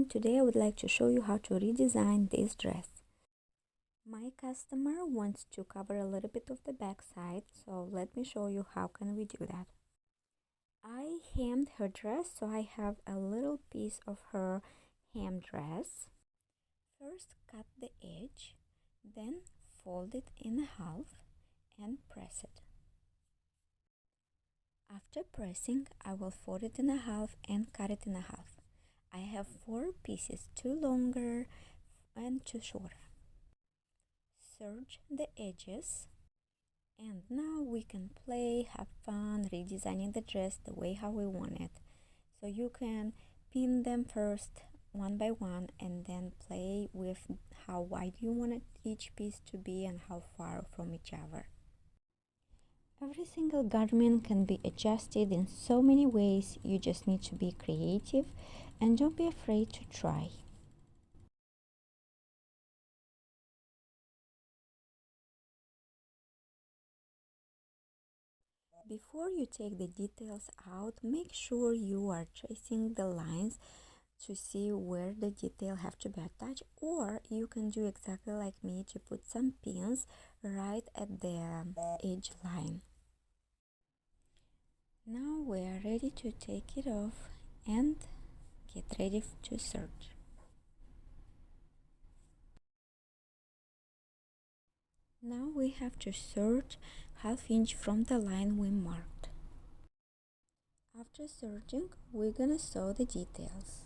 today I would like to show you how to redesign this dress. My customer wants to cover a little bit of the back side, so let me show you how can we do that. I hemmed her dress, so I have a little piece of her hem dress. First cut the edge, then fold it in half and press it. After pressing, I will fold it in half and cut it in half. I have 4 pieces, 2 longer and 2 shorter. Serge the edges, and now we can play, have fun, redesigning the dress the way how we want it. So you can pin them first one by one and then play with how wide you want each piece to be and how far from each other. Every single garment can be adjusted in so many ways. You just need to be creative and don't be afraid to try. Before you take the details out, make sure you are tracing the lines to see where the detail have to be attached, or you can do exactly like me to put some pins right at the edge line. Now we are ready to take it off and get ready to serge. Now we have to serge ½ inch from the line we marked. After serging, we're gonna sew the details.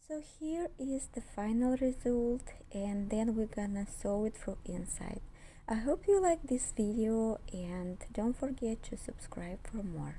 So here is the final result, and then we're gonna sew it from inside. I hope you like this video and don't forget to subscribe for more.